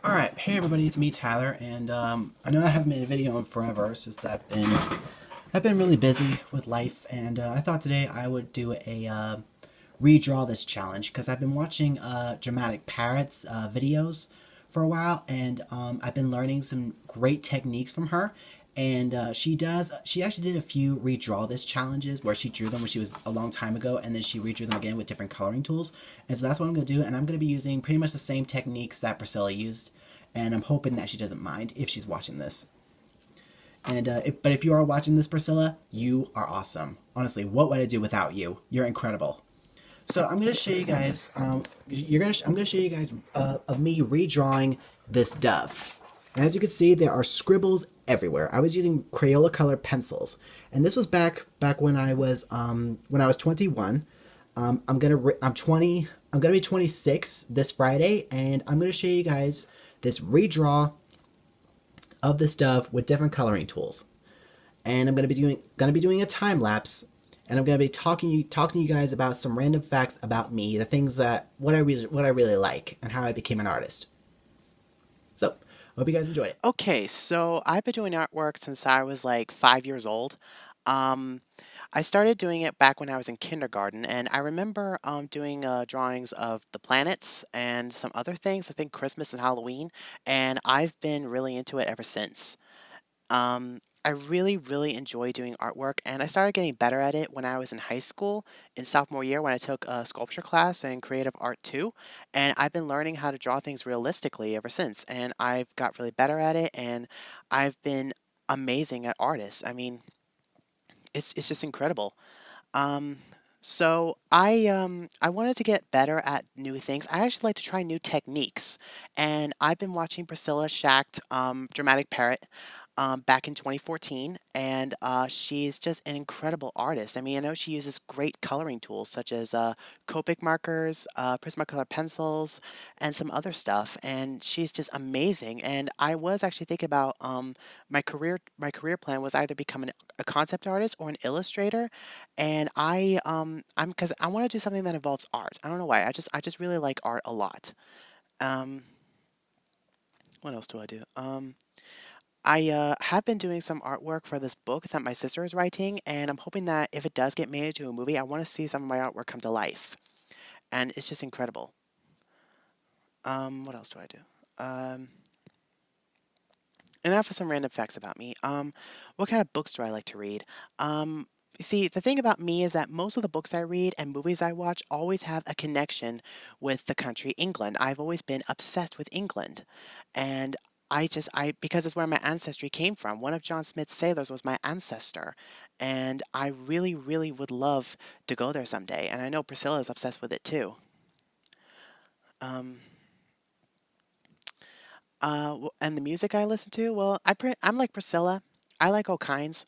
Alright, hey everybody, it's me Tyler, and I know I haven't made a video in forever, it's just that I've been really busy with life, and I thought today I would do a redraw this challenge because I've been watching Dramatic Parrots videos for a while, and I've been learning some great techniques from her. And she actually did a few redraw this challenges where she drew them when she was a long time ago, and then she redrew them again with different coloring tools. And so that's what I'm going to do, and I'm going to be using pretty much the same techniques that Priscilla used, and I'm hoping that she doesn't mind if she's watching this. But if you are watching this, Priscilla, you are awesome. Honestly, what would I do without you? You're incredible. So I'm gonna show you guys. I'm gonna show you guys of me redrawing this dove. And as you can see, there are scribbles everywhere. I was using Crayola color pencils, and this was back when I was 21. I'm 20. I'm gonna be 26 this Friday, and I'm gonna show you guys this redraw of this dove with different coloring tools. And I'm gonna be doing a time lapse, and I'm gonna be talking to you guys about some random facts about me, the things that what I really like, and how I became an artist. So, I hope you guys enjoyed it. Okay, so I've been doing artwork since I was like 5 years old. Um, I started doing it back when I was in kindergarten, and I remember doing drawings of the planets and some other things, I think Christmas and Halloween, and I've been really into it ever since. I really, really enjoy doing artwork, and I started getting better at it when I was in high school in sophomore year when I took a sculpture class and creative art too. And I've been learning how to draw things realistically ever since, and I've got really better at it, and I've been amazing at artists. I mean, it's just incredible. Um, so I wanted to get better at new things. I actually like to try new techniques, and I've been watching Priscilla Schacht, Dramatic Parrot, back in 2014, and she's just an incredible artist. I mean, I know she uses great coloring tools such as Copic markers, Prismacolor pencils, and some other stuff, and she's just amazing. And I was actually thinking about my career plan was either become a concept artist or an illustrator, and I'm because I want to do something that involves art. I don't know why. I just really like art a lot. Um, what else do I do? I have been doing some artwork for this book that my sister is writing, and I'm hoping that if it does get made into a movie, I want to see some of my artwork come to life, and it's just incredible. What else do I do? Um, and now for some random facts about me. What kind of books do I like to read? You see, the thing about me is that most of the books I read and movies I watch always have a connection with the country England. I've always been obsessed with England, and I because it's where my ancestry came from. One of John Smith's sailors was my ancestor, and I really, really would love to go there someday. And I know Priscilla is obsessed with it too. Um, and the music I listen to, well, I'm like Priscilla. I like all kinds,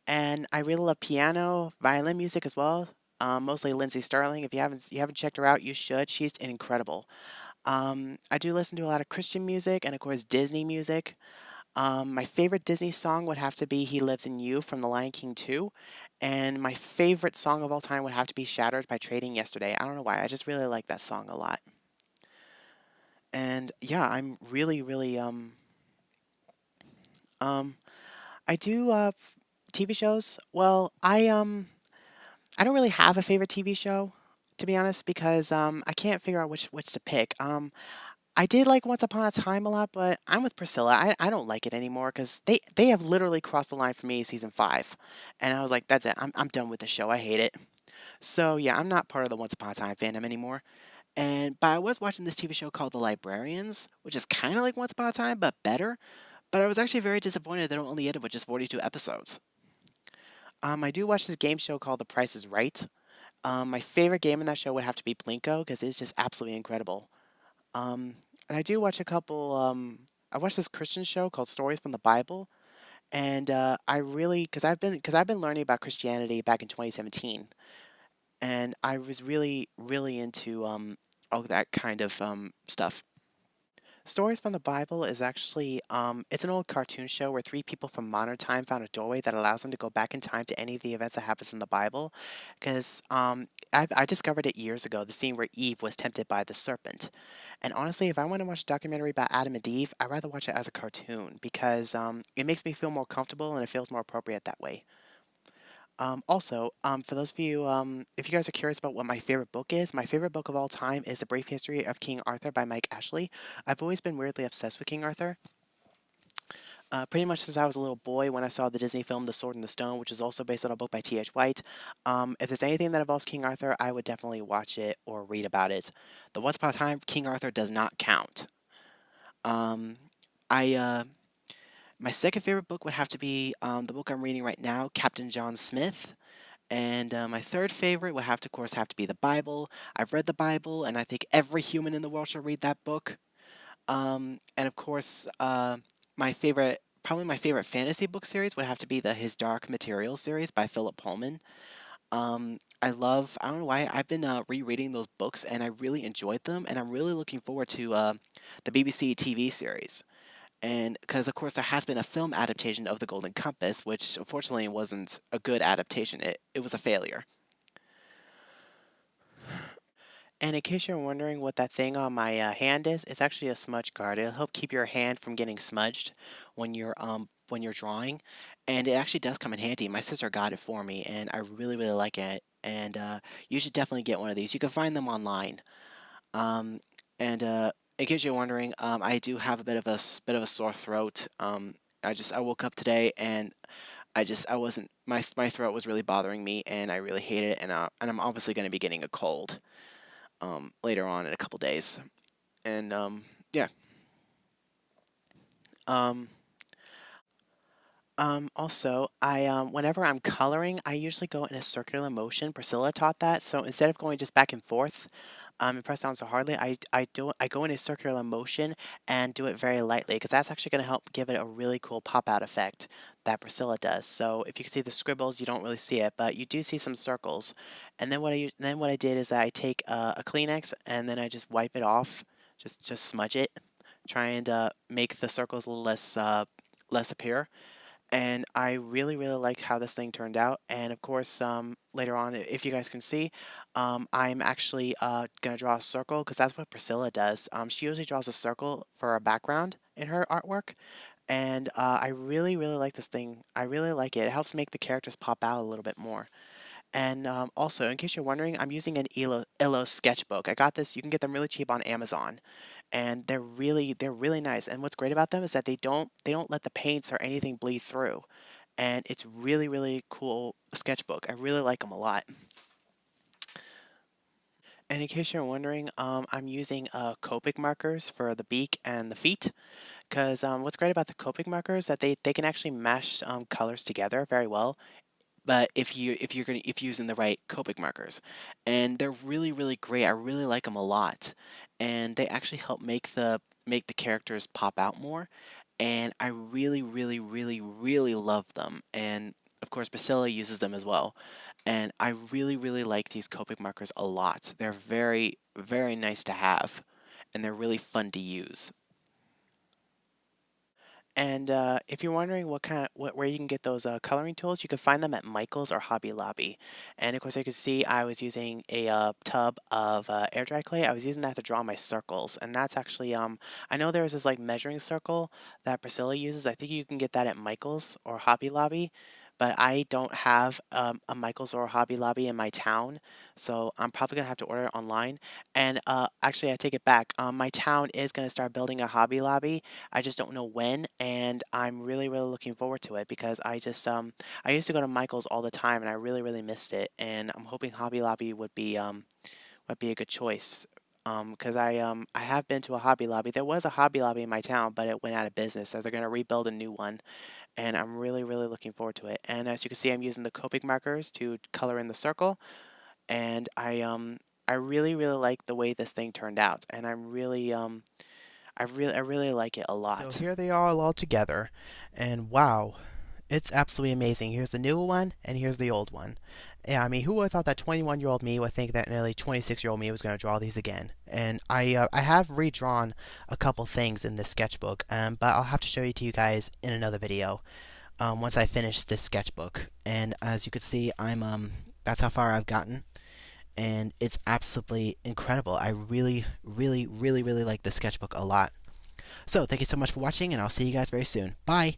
and I really love piano, violin music as well. Mostly Lindsay Sterling. If you haven't checked her out, you should. She's incredible. I do listen to a lot of Christian music and of course Disney music. My favorite Disney song would have to be "He Lives in You" from The Lion King 2, and my favorite song of all time would have to be "Shattered" by Trading Yesterday. I don't know why. I just really like that song a lot. And yeah, I'm really, really um I do TV shows. Well, I don't really have a favorite TV show, to be honest, because I can't figure out which to pick. I did like Once Upon a Time a lot, but I'm with Priscilla. I don't like it anymore because they have literally crossed the line for me season five, and I was like, that's it. I'm done with the show. I hate it. So yeah, I'm not part of the Once Upon a Time fandom anymore. But I was watching this TV show called The Librarians, which is kind of like Once Upon a Time but better. But I was actually very disappointed that it only ended with just 42 episodes. I do watch this game show called The Price is Right. My favorite game in that show would have to be Blinko because it's just absolutely incredible. Um, and I do watch a couple. I watched this Christian show called Stories from the Bible, and I really because I've been learning about Christianity back in 2017, and I was really really into all that kind of stuff. Stories from the Bible is actually it's an old cartoon show where three people from modern time found a doorway that allows them to go back in time to any of the events that happens in the Bible. Because I discovered it years ago, the scene where Eve was tempted by the serpent. And honestly, if I want to watch a documentary about Adam and Eve, I'd rather watch it as a cartoon because it makes me feel more comfortable and it feels more appropriate that way. For those of you, if you guys are curious about what my favorite book is, my favorite book of all time is The Brief History of King Arthur by Mike Ashley. I've always been weirdly obsessed with King Arthur. Pretty much since I was a little boy when I saw the Disney film The Sword and the Stone, which is also based on a book by T.H. White. If there's anything that involves King Arthur, I would definitely watch it or read about it. The Once Upon a Time, King Arthur does not count. Um, I My second favorite book would have to be the book I'm reading right now, Captain John Smith. And my third favorite would have to, of course, have to be the Bible. I've read the Bible, and I think every human in the world should read that book. And of course, probably my favorite fantasy book series would have to be the His Dark Materials series by Philip Pullman. I don't know why, I've been rereading those books, and I really enjoyed them, and I'm really looking forward to the BBC TV series. And because, of course, there has been a film adaptation of The Golden Compass, which unfortunately wasn't a good adaptation. It was a failure. And in case you're wondering what that thing on my hand is, it's actually a smudge guard. It'll help keep your hand from getting smudged when you're drawing, and it actually does come in handy. My sister got it for me, and I really really like it. And you should definitely get one of these. You can find them online. Um, and in case you're wondering, I do have a bit of a sore throat. I woke up today and I wasn't my throat was really bothering me, and I really hated it. And I'm obviously going to be getting a cold later on in a couple days. And yeah. Um, Also, whenever I'm coloring, I usually go in a circular motion. Priscilla taught that, so instead of going just back and forth, and press down so hardly, I go in a circular motion and do it very lightly because that's actually going to help give it a really cool pop out effect that Priscilla does. So if you can see the scribbles, you don't really see it, but you do see some circles. And then what I did is I take a Kleenex and then I just wipe it off, just smudge it, try and make the circles a little less appear. And I really, really like how this thing turned out. And of course, later on, if you guys can see, I'm actually gonna draw a circle because that's what Priscilla does. She usually draws a circle for a background in her artwork, and I really, really like this thing. I really like it. It helps make the characters pop out a little bit more. And also, in case you're wondering, I'm using an Illo sketchbook. I got this. You can get them really cheap on Amazon, and they're really nice. And what's great about them is that they don't let the paints or anything bleed through, and it's really really cool sketchbook. I really like them a lot. And in case you're wondering, I'm using Copic markers for the beak and the feet. Because what's great about the Copic markers is that they can actually mesh colors together very well. But if you're using the right Copic markers, and they're really really great. I really like them a lot, and they actually help make the characters pop out more. And I really really really really love them. And of course, Priscilla uses them as well. And I really really like these Copic markers a lot. They're very very nice to have, and they're really fun to use. And if you're wondering where you can get those coloring tools, you can find them at Michael's or Hobby Lobby. And of course, you can see I was using a tub of air dry clay. I was using that to draw my circles, and that's actually I know there's this like measuring circle that Priscilla uses. I think you can get that at Michael's or Hobby Lobby. But I don't have a Michael's or a Hobby Lobby in my town, so I'm probably gonna have to order it online. And actually, I take it back. My town is gonna start building a Hobby Lobby. I just don't know when, and I'm really, really looking forward to it because I used to go to Michael's all the time, and I really, really missed it. And I'm hoping Hobby Lobby would be a good choice. Because I have been to a Hobby Lobby. There was a Hobby Lobby in my town, but it went out of business, so they're gonna rebuild a new one, and I'm really, really looking forward to it. And as you can see, I'm using the Copic markers to color in the circle, and I really, really like the way this thing turned out, and I really like it a lot. So here they are all together, and wow, it's absolutely amazing. Here's the new one, and here's the old one. Yeah, I mean, who would have thought that 21-year-old me would think that nearly 26-year-old me was going to draw these again? And I have redrawn a couple things in this sketchbook, but I'll have to show you to you guys in another video once I finish this sketchbook. And as you can see, that's how far I've gotten, and it's absolutely incredible. I really, really, really, really like this sketchbook a lot. So thank you so much for watching, and I'll see you guys very soon. Bye.